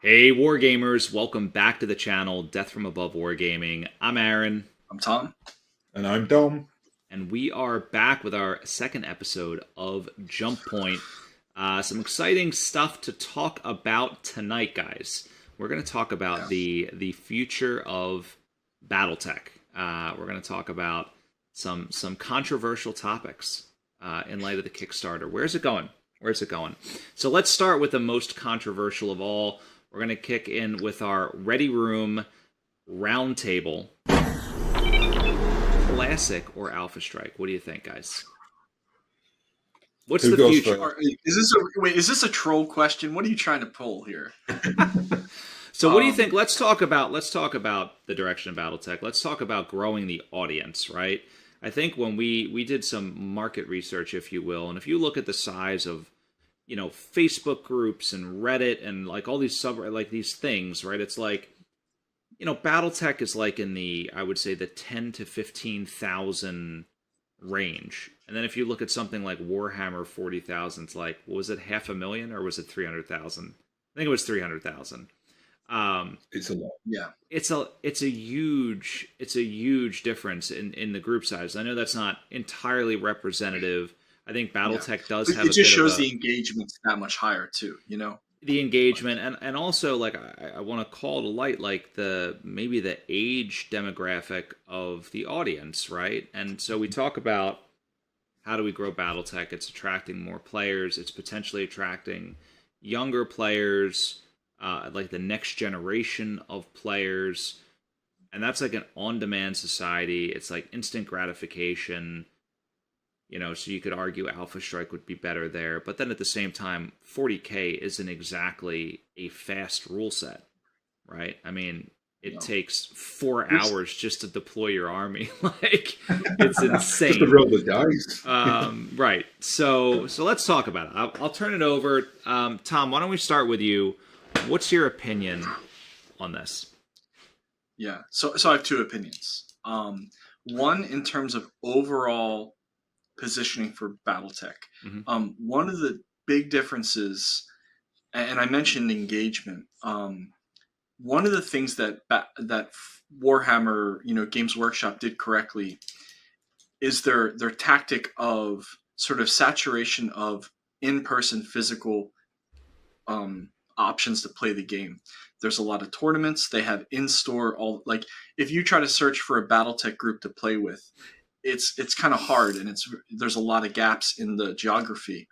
Hey Wargamers, welcome back to the channel, Death from Above Wargaming. I'm Aaron. I'm Thom. And I'm Thom. And we are back with our second episode of Jump Point. Some exciting stuff to talk about tonight, guys. We're going to talk about the future of BattleTech. We're going to talk about some controversial topics in light of the Kickstarter. Where's it going? Where's it going? So let's start with the most controversial of all. We're going to kick in with our Ready Room Roundtable. Classic or Alpha Strike? What do you think, guys? What's the future? Is this a troll question? What are you trying to pull here? So what do you think? Let's talk about the direction of BattleTech. Let's talk about growing the audience, right? I think when we did some market research, if you will, and if you look at the size of, you know, Facebook groups and Reddit and like all these these things, right? It's like, you know, BattleTech is like in the, I would say, the 10 to 15,000 range. And then if you look at something like Warhammer 40,000, it's like, was it 500,000 or was it 300,000? I think it was 300,000. It's a lot. Yeah. It's a huge difference in the group size. I know that's not entirely representative. I think BattleTech does have. It just shows the engagement's that much higher too. You know, the engagement and also like I want to call to light like maybe the age demographic of the audience, right? And so we talk about how do we grow BattleTech? It's attracting more players. It's potentially attracting younger players, like the next generation of players, and that's like an on-demand society. It's like instant gratification. You know, so you could argue Alpha Strike would be better there. But then at the same time, 40K isn't exactly a fast rule set, right? I mean, it takes 4 hours just to deploy your army. Like, it's insane. Just to roll the dice. Right. So let's talk about it. I'll turn it over. Thom, why don't we start with you? What's your opinion on this? Yeah. So I have two opinions. One, in terms of overall positioning for BattleTech. Mm-hmm. One of the big differences, and I mentioned engagement. One of the things that Warhammer, Games Workshop did correctly is their tactic of sort of saturation of in-person physical options to play the game. There's a lot of tournaments. They have in-store if you try to search for a BattleTech group to play with, it's kind of hard, and there's a lot of gaps in the geography.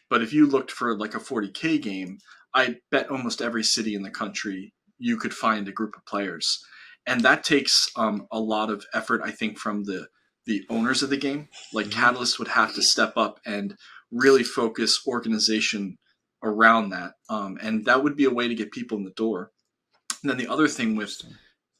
But if you looked for like a 40K game, I bet almost every city in the country you could find a group of players, and that takes a lot of effort, I think, from the owners of the game. Like Catalyst would have to step up and really focus organization around that, and that would be a way to get people in the door. And then the other thing with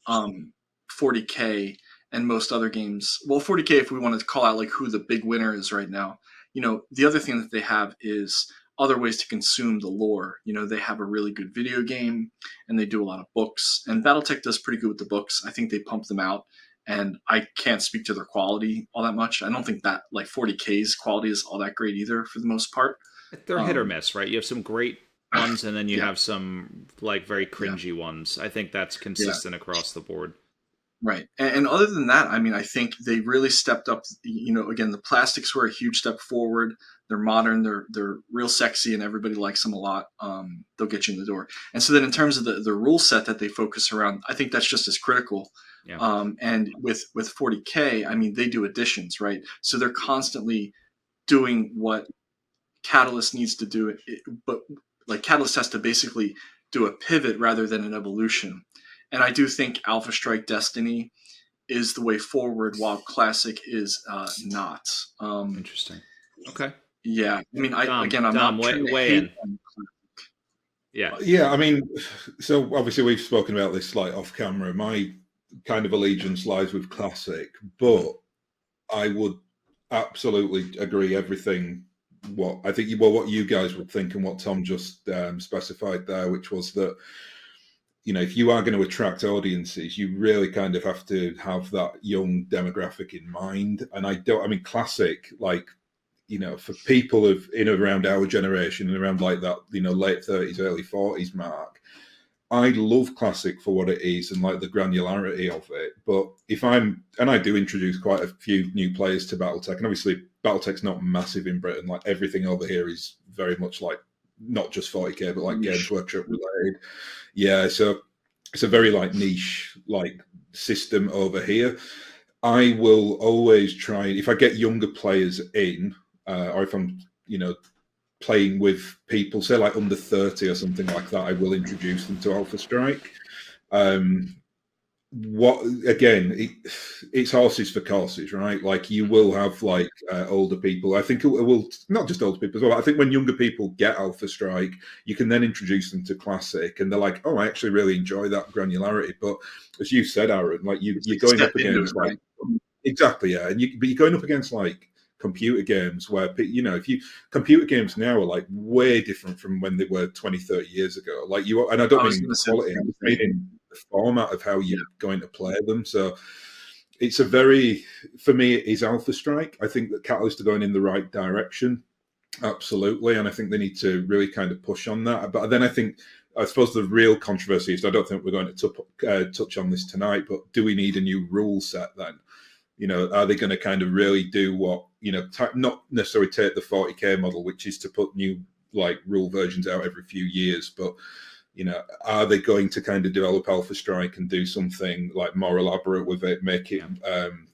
40K and most other games, well, 40K, if we wanted to call out like who the big winner is right now, the other thing that they have is other ways to consume the lore. They have a really good video game, and they do a lot of books, and BattleTech does pretty good with the books. I think they pump them out, and I can't speak to their quality all that much. I don't think that like 40K's quality is all that great either for the most part. They're hit or miss, right? You have some great ones, and then you have some like very cringy ones. I think that's consistent across the board. Right. And other than that, I mean, I think they really stepped up. Again, the plastics were a huge step forward. They're modern. They're real sexy, and everybody likes them a lot. They'll get you in the door. And so then in terms of the rule set that they focus around, I think that's just as critical. Yeah. And with 40K, I mean, they do additions, right? So they're constantly doing what Catalyst needs to do. But like Catalyst has to basically do a pivot rather than an evolution. And I do think Alpha Strike Destiny is the way forward, while Classic is not. Interesting. Okay. Yeah. I mean, I'm Thom, not way in. Yeah. Yeah, I mean, so obviously we've spoken about this like off camera. My kind of allegiance lies with Classic, but I would absolutely agree everything what you guys would think and what Thom just specified there, which was that, if you are going to attract audiences, you really kind of have to have that young demographic in mind. And Classic, like, for people in around our generation and around like that, late 30s, early 40s mark, I love Classic for what it is and like the granularity of it. But and I do introduce quite a few new players to BattleTech, and obviously BattleTech's not massive in Britain. Like everything over here is very much like not just 40k, but like Games Workshop related. Yeah, so it's a very like niche like system over here. I will always try, if I get younger players in, or if I'm, playing with people, say like under 30 or something like that, I will introduce them to Alpha Strike. It's horses for courses, right? Like you will have like older people. I think it will not just older people as well. I think when younger people get Alpha Strike, you can then introduce them to Classic, and they're like, "Oh, I actually really enjoy that granularity." But as you said, Aaron, like you're going up against like exactly, yeah, but you're going up against like computer games where computer games now are like way different from when they were 20, 30 years ago. Like and I don't mean quality, I'm meaning the format of how you're going to play them. So it's for me, it is Alpha Strike. I think that Catalyst are going in the right direction. Absolutely. And I think they need to really kind of push on that. But then I suppose the real controversy is, I don't think we're going to touch on this tonight, but do we need a new rule set then? Are they going to kind of really do what, not necessarily take the 40k model, which is to put new like rule versions out every few years, but, are they going to kind of develop Alpha Strike and do something like more elaborate with it, make it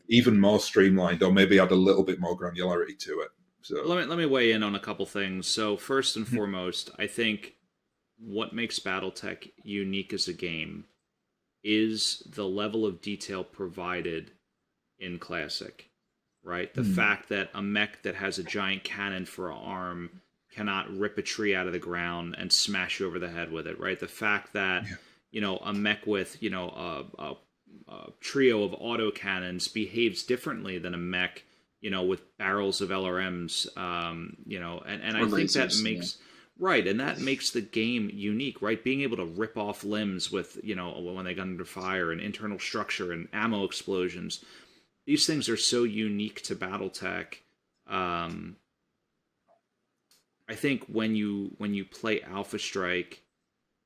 even more streamlined, or maybe add a little bit more granularity to it? So let me weigh in on a couple things. So first and foremost, I think what makes BattleTech unique as a game is the level of detail provided in Classic, right? The fact that a mech that has a giant cannon for an arm cannot rip a tree out of the ground and smash you over the head with it, right? The fact that a mech with a trio of auto cannons behaves differently than a mech with barrels of LRMs, and I think that makes right, and that makes the game unique, right? Being able to rip off limbs with when they got under fire, and internal structure and ammo explosions. These things are so unique to BattleTech. I think when you play Alpha Strike,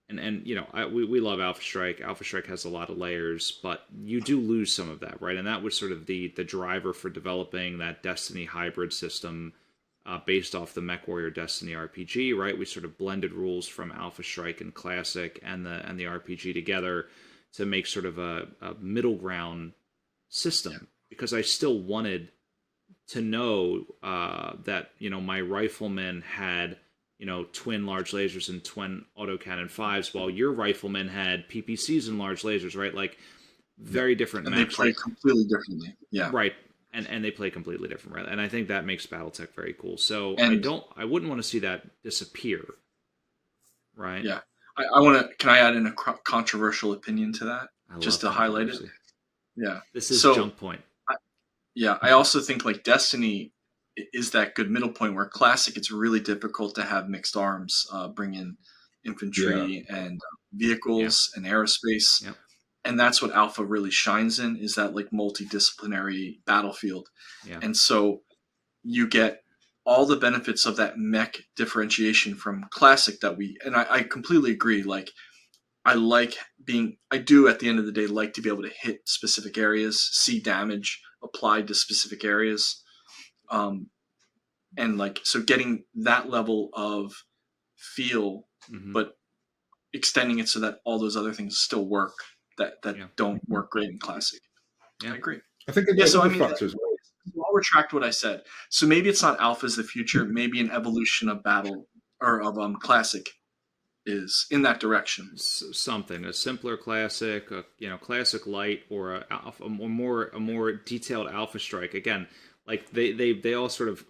and we love Alpha Strike. Alpha Strike has a lot of layers, but you do lose some of that, right? And that was sort of the driver for developing that Destiny hybrid system based off the MechWarrior Destiny RPG, right? We sort of blended rules from Alpha Strike and Classic and the RPG together to make sort of a middle ground system. Because I still wanted to know that my rifleman had twin large lasers and twin autocannon 5s, while your rifleman had PPCs and large lasers, right? Like very different. And they play completely differently. Yeah. Right. And they play completely different, right? And I think that makes BattleTech very cool. So I wouldn't want to see that disappear. Right. Yeah. Can I add in a controversial opinion to that? Just to highlight it. Yeah. This is jump point. I also think like Destiny is that good middle point where Classic, it's really difficult to have mixed arms, bring in infantry and vehicles and aerospace. Yeah. And that's what Alpha really shines in, is that like multidisciplinary battlefield. Yeah. And so you get all the benefits of that mech differentiation from Classic and I completely agree. Like I do at the end of the day, like to be able to hit specific areas, see damage applied to specific areas. And like, so getting that level of feel, but extending it so that all those other things still work that don't work great in Classic. Yeah. I agree. I think factors. I'll retract what I said. So maybe it's not Alpha's the future. Maybe an evolution of Battle or of Classic is in that direction. Something, a simpler Classic, Classic Light, or a more detailed Alpha Strike. Again, like they all sort of,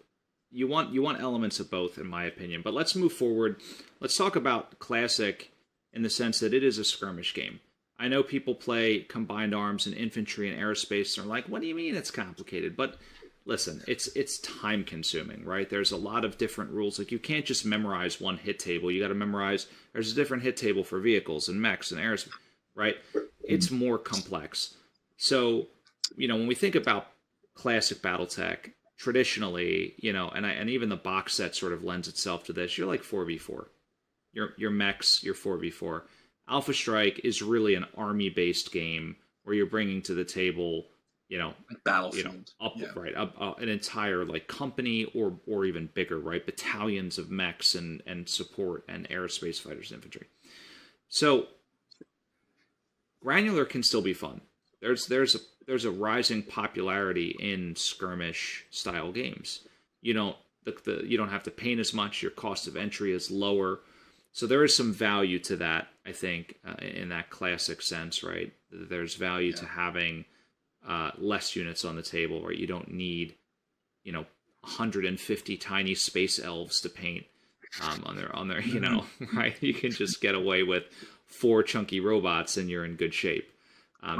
you want elements of both, in my opinion. But let's move forward. Let's talk about Classic in the sense that it is a skirmish game. I know people play combined arms and infantry and aerospace and are like, what do you mean it's complicated? But listen, it's time consuming, right? There's a lot of different rules. Like you can't just memorize one hit table. You got to memorize, there's a different hit table for vehicles and mechs and aerospace, right? It's more complex. So, when we think about Classic BattleTech, traditionally, and even the box set sort of lends itself to this. You're like 4v4. Your mechs, you're 4v4. Alpha Strike is really an army-based game where you're bringing to the table, Like Battlefield. up an entire like company or even bigger, right? Battalions of mechs and support and aerospace fighters infantry. So granular can still be fun. There's a rising popularity in skirmish style games. You don't you don't have to paint as much. Your cost of entry is lower. So there is some value to that, I think, in that classic sense, right? There's value to having less units on the table, right? You don't need, 150 tiny space elves to paint on their, right? You can just get away with 4 chunky robots and you're in good shape.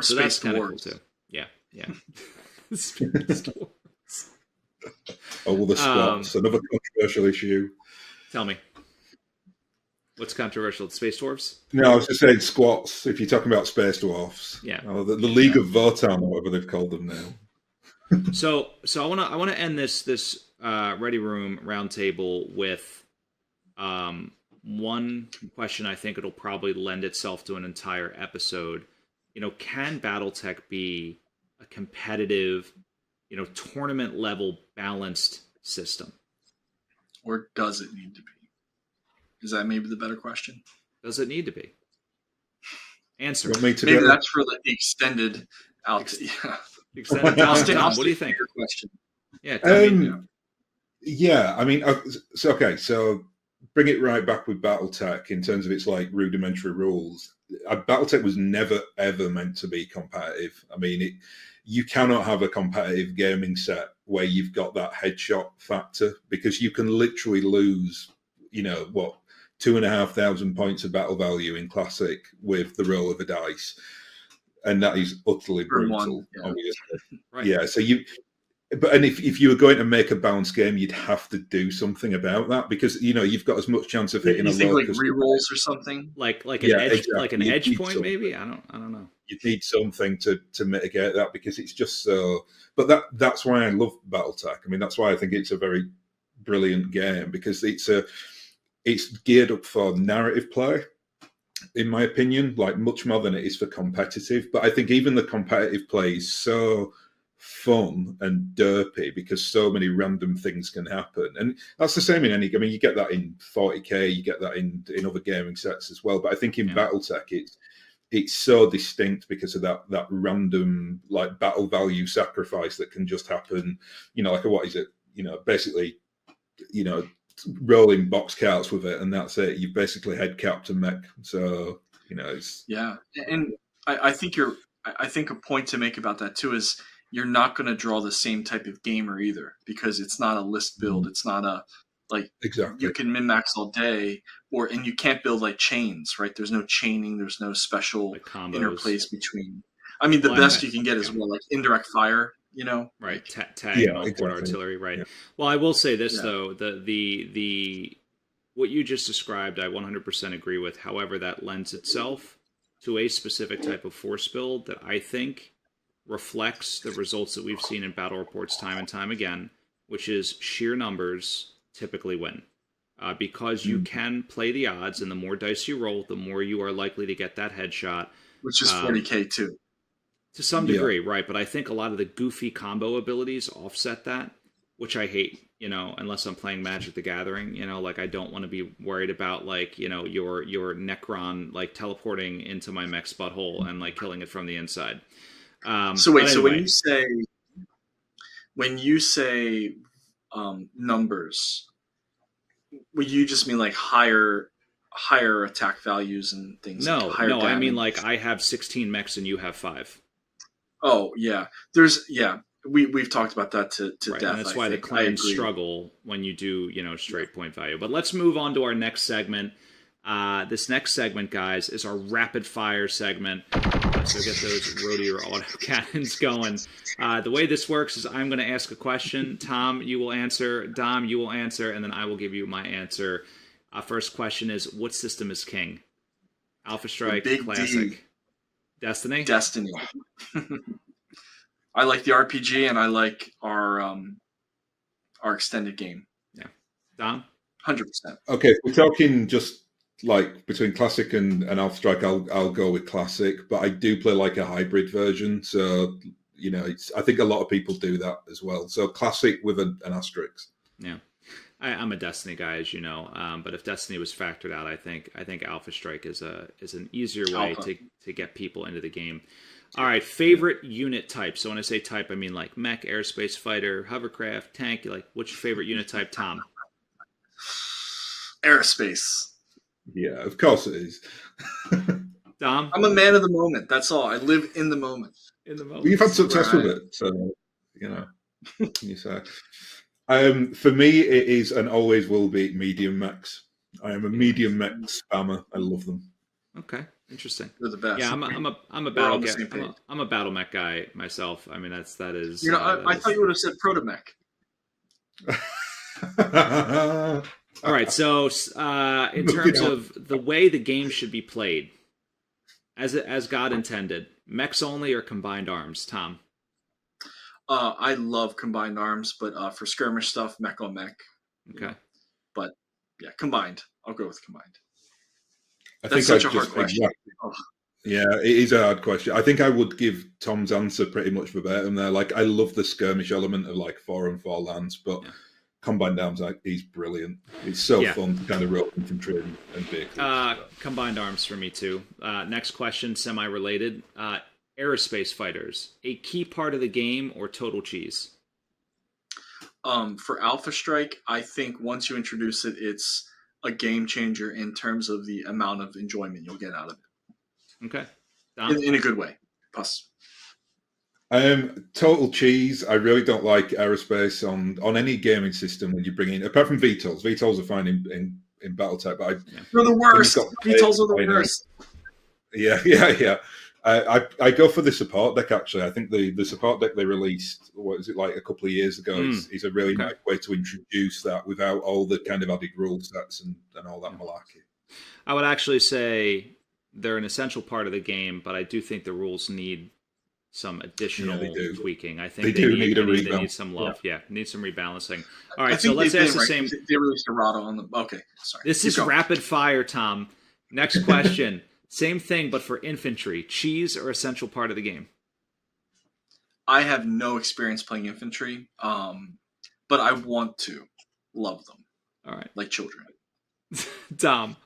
So that's kind of cool too. Yeah. Space Dwarves. Oh, the squats, another controversial issue. Tell me. What's controversial? The Space Dwarves? No, I was just saying squats, if you're talking about Space Dwarfs. Yeah. The League of Votan, or whatever they've called them now. So I wanna end this Ready Room roundtable with one question. I think it'll probably lend itself to an entire episode. Can BattleTech be a competitive, tournament level balanced system? Or does it need to be? Is that maybe the better question? Does it need to be? Answer. Maybe that's for the extended out. Extended Tom, what do you think? Your question. Yeah. Yeah, I mean, so bring it right back with BattleTech in terms of its like rudimentary rules. BattleTech was never ever meant to be competitive. I mean, you cannot have a competitive gaming set where you've got that headshot factor, because you can literally lose, 2,500 points of battle value in Classic with the roll of a dice, and that is utterly brutal. Obviously, right. Yeah. So if you were going to make a balanced game, you'd have to do something about that, because you've got as much chance of hitting a low. Like re-rolls or something, like an edge, exactly. Like an edge point, maybe. I don't know. You need something to mitigate that, because it's just so. But that's why I love BattleTech. I mean, that's why I think it's a very brilliant game, because it's geared up for narrative play, in my opinion, like much more than it is for competitive. But I think even the competitive play is so fun and derpy because so many random things can happen. And that's the same in any, I mean, you get that in 40k, you get that in other gaming sets as well. But I think in BattleTech, it's so distinct because of that random like battle value sacrifice that can just happen, like what is it? Basically, rolling box carts with it, and that's it. You've basically head capped a mech. So, it's... Yeah. And I think a point to make about that too is you're not going to draw the same type of gamer either, because it's not a list build. It's not a, like, exactly. You can min-max all day, and you can't build like chains, right? There's no chaining. There's no special like interplays between. I mean, the best you can get is like indirect fire, right? Tag and all-port artillery, right? Yeah. Well, I will say this though: the what you just described, I 100% agree with. However, that lends itself to a specific type of force build that I think reflects the results that we've seen in battle reports time and time again, which is sheer numbers typically win. Because you can play the odds, and the more dice you roll, the more you are likely to get that headshot. Which is 40k too. To some degree, right? But I think a lot of the goofy combo abilities offset that, which I hate, unless I'm playing Magic the Gathering, like I don't want to be worried about like, your Necron like teleporting into my mech's butthole and like killing it from the inside. So when you say numbers, would you just mean like higher attack values and things? No, like no, damage? I mean like I have 16 mechs and you have 5. Oh yeah, we've talked about that to right. death. And that's why the clans struggle when you do straight point value. But let's move on to our next segment. This next segment, guys, is our rapid fire segment. So get those rotary auto cannons going. The way this works is I'm going to ask a question. Tom, you will answer. Dom, you will answer, and then I will give you my answer. First question is, what system is king? Alpha Strike, Classic, D. Destiny. I like the RPG, and I like our extended game. Yeah, Dom. 100%. Okay, we're talking just like between classic and Alpha Strike, I'll go with classic, but I do play like a hybrid version. So I think a lot of people do that as well. So classic with an asterisk. Yeah. I'm a Destiny guy, as you know, but if Destiny was factored out, I think Alpha Strike is an easier way to get people into the game. All right, favorite unit type. So when I say type, I mean like mech, airspace fighter, hovercraft, tank. Like, what's your favorite unit type, Thom? Aerospace. Yeah, of course it is. Thom? I'm a man of the moment. That's all. I live in the moment. In the moment. Well, you've had success with it, so you say. For me, it is and always will be medium mechs. I am a medium mech spammer. I love them. Okay, interesting. They're the best. Yeah, I'm a battle guy. I'm a battle mech guy myself. I mean, that is. I thought you would have said protomech. All right, so in terms of the way the game should be played, as God intended, mechs only or combined arms, Thom? I love combined arms, but for skirmish stuff, mech on mech. Okay. But yeah, combined. I'll go with combined. That's such a hard question. Yeah, it is a hard question. I think I would give Tom's answer pretty much verbatim there. Like, I love the skirmish element of like 4-on-4 lands, but combined arms, he's brilliant. It's so fun to kind of roll infantry and vehicles. Combined arms for me too. Next question, semi-related. Aerospace fighters, a key part of the game or total cheese? For Alpha Strike, I think once you introduce it, it's a game changer in terms of the amount of enjoyment you'll get out of it. Okay. In a good way. Plus. Total cheese. I really don't like aerospace on any gaming system when you bring in, apart from VTOLs. VTOLs are fine in BattleTech, but they're the worst. VTOLs are the worst. Yeah. I go for the support deck, actually. I think the support deck they released, what is it, like a couple of years ago, is a really nice way to introduce that without all the kind of added rule sets and all that malarkey. I would actually say they're an essential part of the game, but I do think the rules need some additional tweaking. I think they need a revamp. They need some love. Yeah, need some rebalancing. All right, so let's ask the same. They released errata on them. Okay, sorry. This is rapid fire, Thom. Next question. Same thing, but for infantry. Cheese or essential part of the game? I have no experience playing infantry, but I want to love them. All right. Like children. Thom.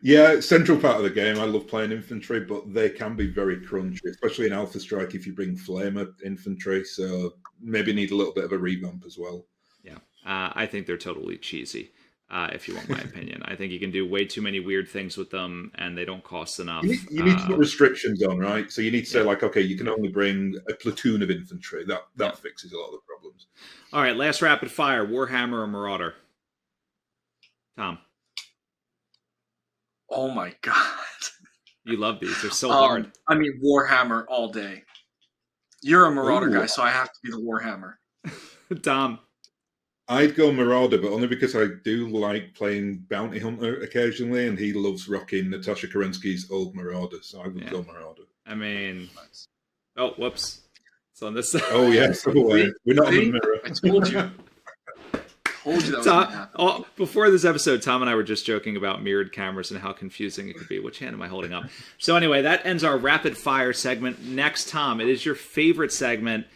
Yeah, central part of the game. I love playing infantry, but they can be very crunchy, especially in Alpha Strike if you bring Flamer infantry, so maybe need a little bit of a revamp as well. Yeah, I think they're totally cheesy. If you want my opinion, I think you can do way too many weird things with them, and they don't cost enough. You need to put restrictions on, right? So you need to say, like, okay, you can only bring a platoon of infantry. That fixes a lot of the problems. All right, last rapid fire: Warhammer or Marauder? Thom. Oh my god, you love these. They're so hard. I mean, Warhammer all day. You're a Marauder guy, so I have to be the Warhammer. Thom. I'd go Marauder, but only because I do like playing Bounty Hunter occasionally, and he loves rocking Natasha Kerensky's old Marauder, so I would go Marauder. I mean, oh, whoops. It's on this side. Oh, yes. We're not on the mirror. I told you. That was before this episode, Thom and I were just joking about mirrored cameras and how confusing it could be. Which hand am I holding up? So anyway, that ends our rapid fire segment. Next, Thom, it is your favorite segment.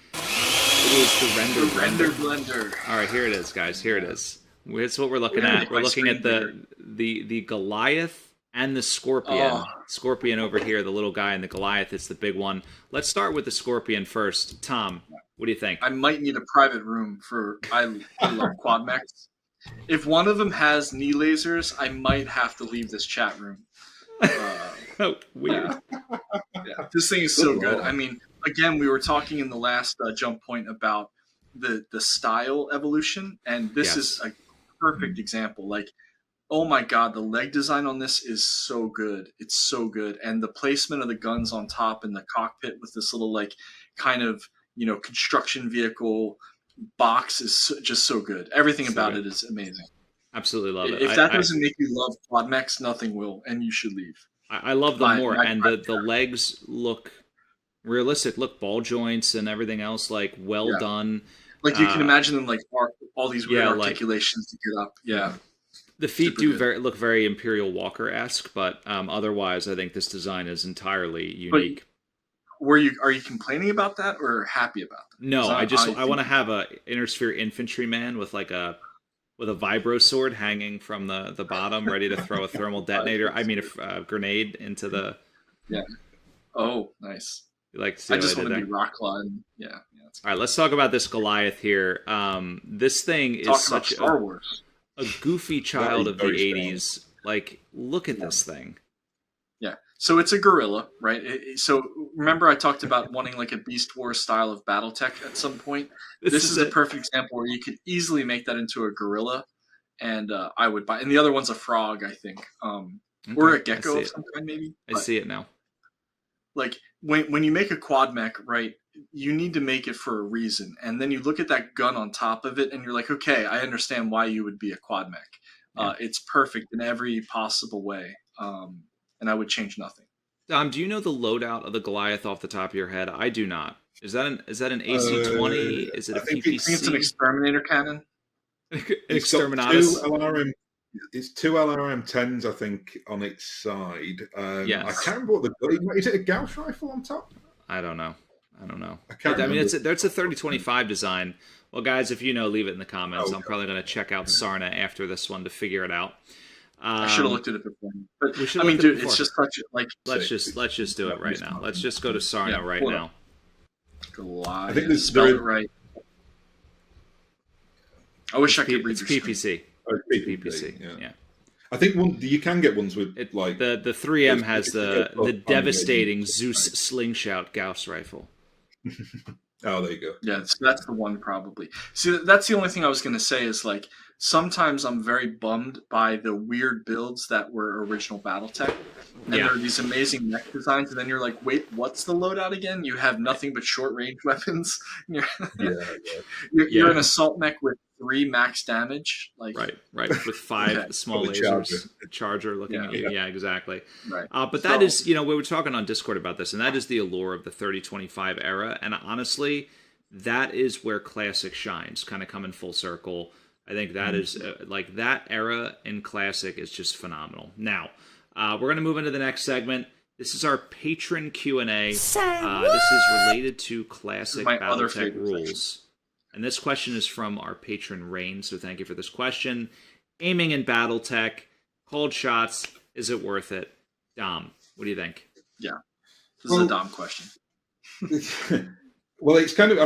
It is the render blender. All right, here it is, guys. Here it is. Here's what we're looking at. We're looking at the Goliath and the Scorpion. Scorpion over here, the little guy, and the Goliath is the big one. Let's start with the Scorpion first. Thom, what do you think? I might need a private room for. I love quad mechs. If one of them has knee lasers, I might have to leave this chat room. Weird. Yeah, this thing is so good. I mean, again, we were talking in the last jump point about the style evolution, and this is a perfect example. Like, oh my god, the leg design on this is so good. It's so good, and the placement of the guns on top in the cockpit with this little like kind of construction vehicle box is just so good. Everything about it is amazing. Absolutely love it. If that doesn't make you love quad mechs, nothing will, and you should leave. I love them more, and the legs look realistic. Look, ball joints and everything else, like done. Like you can imagine them like all these weird articulations to get up. Yeah. The feet Super do good. look very Imperial Walker-esque, but otherwise, I think this design is entirely But unique. are you complaining about that or happy about that? No, I think want to have a inner sphere infantryman with like a vibro sword hanging from the bottom, ready to throw a thermal detonator. I mean, a grenade into the. yeah. Oh, nice. You like to see I what I just did want to there? be rock climbing. Yeah. That's All right, let's talk about this Goliath here. This thing is talk about such Star Wars. a goofy That child is of the very strong. 80s. Like, look at this thing. Yeah. So it's a gorilla, right? So remember I talked about wanting like a Beast Wars style of BattleTech at some point? This is a it. perfect example where you could easily make that into a gorilla, and I would buy. And the other one's a frog, I think, or Okay, a gecko of some kind, maybe. I But, see it now. like when you make a quad mech, right? You need to make it for a reason, and then you look at that gun on top of it, and you're like, okay, I understand why you would be a quad mech. It's perfect in every possible way, and I would change nothing. Dom, do you know the loadout of the Goliath off the top of your head? I do not. Is that an AC-20? Is it a I think I think it's an PPC? exterminator cannon. It's got Exterminatus? It's two LRM-10s, I think, on its side. Yes. I can't remember what the is it a Gauss rifle on top? I don't know. I can't I mean, remember. it's a 3025 design. Well, guys, if you know, leave it in the comments. Okay. I'm probably going to check out Sarna after this one to figure it out. I should have looked at it before. But we should I mean, looked at it dude, it's before. just such like Let's just do it right now. Let's just go to Sarna Yeah, right hold now. Goliath. I think there's spell it right. I wish I could read It's your screen. PPC. Oh, it's PPC. yeah. Yeah. I think you can get ones with like the 3M has the it's devastating Zeus slingshot Gauss rifle. Oh, there you go. Yeah, that's the one probably. See, that's the only thing I was going to say is like sometimes I'm very bummed by the weird builds that were original BattleTech. And there are these amazing mech designs, and then you're like, wait, what's the loadout again? You have nothing but short range weapons. You're an assault mech with 3 max damage. Like right, with 5 small lasers, charger looking at you. Yeah, exactly. Right. But that is, we were talking on Discord about this, and that is the allure of the 3025 era. And honestly, that is where Classic shines, kind of coming full circle. I think that is like that era in Classic is just phenomenal. Now, we're going to move into the next segment. This is our patron Q&A. This is related to Classic BattleTech rules. And this question is from our patron Rain, so thank you for this question. Aiming in BattleTech, cold shots, is it worth it? Dom, what do you think? Yeah, this is a Dom question. Well, it's kind of,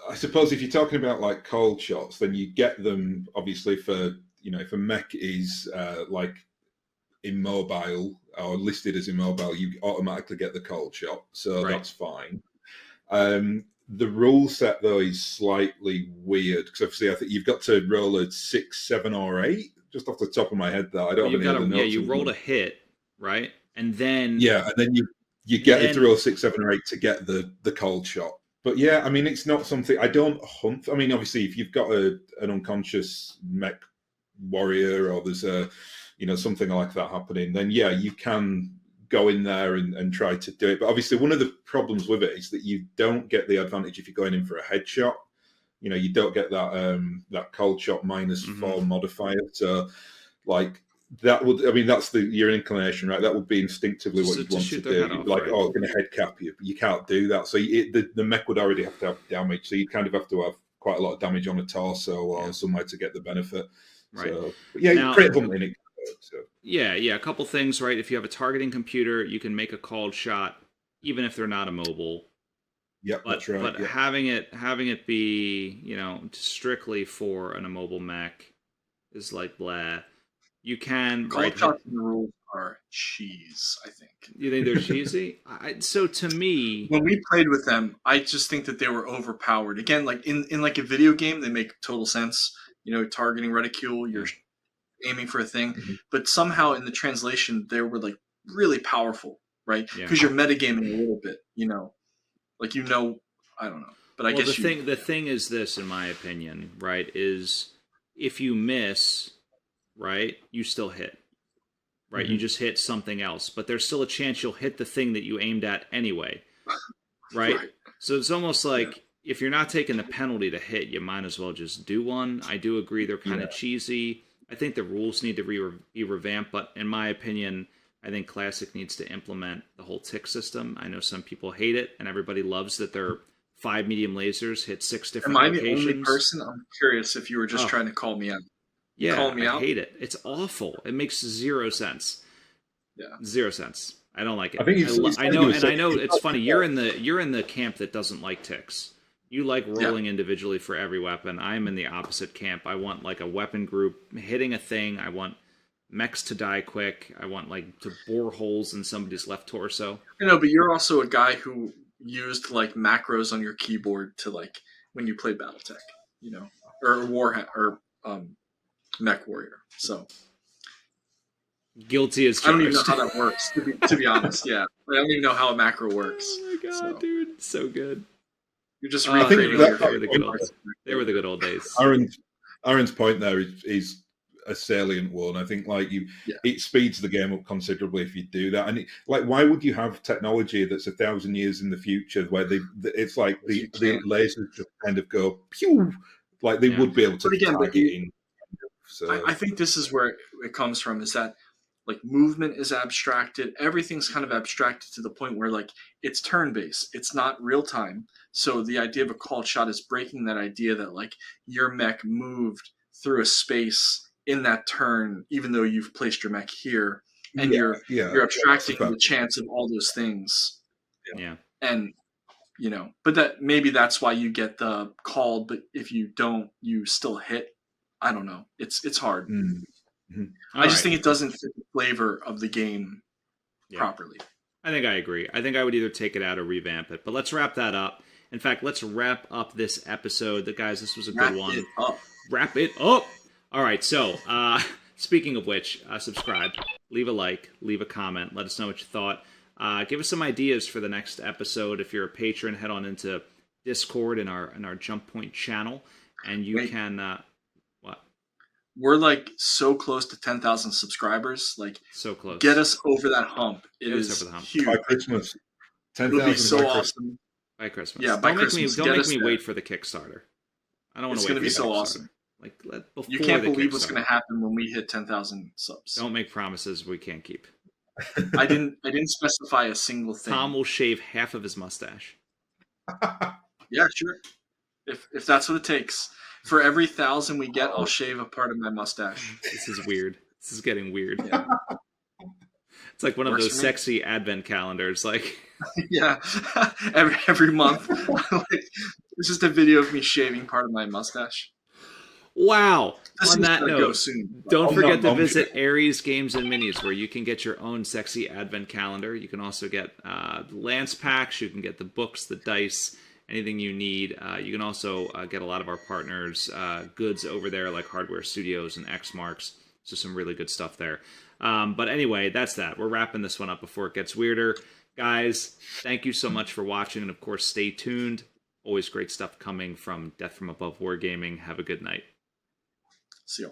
I suppose if you're talking about like cold shots, then you get them obviously for, if a mech is like immobile or listed as immobile, you automatically get the cold shot, so that's fine. The rule set though is slightly weird because obviously I think you've got to roll a 6, 7, or 8. Just off the top of my head, though, I don't have any other notes. Yeah, you rolled a hit, right, and then you get to roll 6, 7, or 8 to get the cold shot. But yeah, I mean, it's not something I don't hunt. I mean, obviously, if you've got an unconscious mech warrior or there's a something like that happening, then yeah, you can go in there and try to do it. But obviously one of the problems with it is that you don't get the advantage if you're going in for a headshot. You don't get that cold shot -4 modifier. So like that would, that's your inclination, right? That would be instinctively what you'd want to do. You'd be like, oh, I'm going to head cap you, but you can't do that. So the mech would already have to have damage. So you kind of have to have quite a lot of damage on a torso or somewhere to get the benefit. Right. So, yeah, crit hunting it. So. Yeah, a couple things, right? If you have a targeting computer, you can make a called shot, even if they're not immobile. Yep, that's right. But having it be, strictly for an immobile mech is like blah. You can cold shots in the rules are cheese, I think. You think they're cheesy? So to me, when we played with them, I just think that they were overpowered. Again, like in like a video game, they make total sense. Targeting reticule, you're aiming for a thing, but somehow in the translation they were like really powerful, right? Because you're metagaming a little bit, I don't know, but I guess the thing is this, in my opinion, right, is if you miss, right, you still hit, right? You just hit something else, but there's still a chance you'll hit the thing that you aimed at anyway, right? So it's almost like if you're not taking the penalty to hit, you might as well just do one. I do agree they're kind of cheesy. I think the rules need to be revamped, but in my opinion, I think Classic needs to implement the whole tick system. I know some people hate it, and everybody loves that their 5 medium lasers hit 6 different Am I locations. the only person? I'm curious if you were just trying to call me out. Yeah, call me I out? hate it. It's awful. It makes 0 sense. Yeah. 0 sense. I don't like it. I think it's I know, and I know it's funny. You're in the camp that doesn't like ticks. You like rolling individually for every weapon. I'm in the opposite camp. I want like a weapon group hitting a thing. I want mechs to die quick. I want like to bore holes in somebody's left torso. You know, but you're also a guy who used like macros on your keyboard to like when you play BattleTech, you know, or Mech Warrior. So Guilty as charged. I don't even know how that works. To be honest, yeah, I don't even know how a macro works. Oh my god, dude, so good. You're just recreating your they were the good old days. Aaron's point there is a salient one. I think like it speeds the game up considerably if you do that. And why would you have technology that's 1,000 years in the future where it's like the lasers just kind of go pew, like they would be able to tag it in. So I think this is where it comes from, is that like movement is abstracted. Everything's kind of abstracted to the point where like it's turn-based. It's not real time. So the idea of a called shot is breaking that idea that like your mech moved through a space in that turn, even though you've placed your mech here, and you're abstracting the chance of all those things. Yeah. And you know, but that's why you get the called, but if you don't, you still hit. I don't know. It's hard. Mm-hmm. I just think it doesn't fit the flavor of the game properly. I think I agree. I think I would either take it out or revamp it. But let's wrap that up. In fact, let's wrap up this episode. Guys, this was a good one. Wrap it up. All right. So, speaking of which, subscribe, leave a like, leave a comment. Let us know what you thought. Give us some ideas for the next episode. If you're a patron, head on into Discord in our Jump Point channel, and you can. We're like so close to 10,000 subscribers. Like so close. Get us over that hump. It is huge. By Christmas. 10,000 it'll be so awesome. By Christmas. Yeah, by Christmas. Don't make me wait for the Kickstarter. I don't want to wait for the Kickstarter. It's going to be so awesome. You can't believe what's going to happen when we hit 10,000 subs. Don't make promises we can't keep. I didn't specify a single thing. Thom will shave half of his mustache. Yeah, sure. If that's what it takes. For every 1,000 we get, I'll shave a part of my mustache. This is weird. This is getting weird. Yeah. It's like one of those sexy advent calendars. Like, yeah, every month. It's just a video of me shaving part of my mustache. Wow. This On that note, don't forget to visit sure. Aries Games and Minis, where you can get your own sexy advent calendar. You can also get Lance packs. You can get the books, the dice, anything you need. You can also get a lot of our partners' goods over there, like Hardware Studios and XMarx. So some really good stuff there. But anyway, that's that. We're wrapping this one up before it gets weirder. Guys, thank you so much for watching. And of course, stay tuned. Always great stuff coming from Death from Above Wargaming. Have a good night. See you.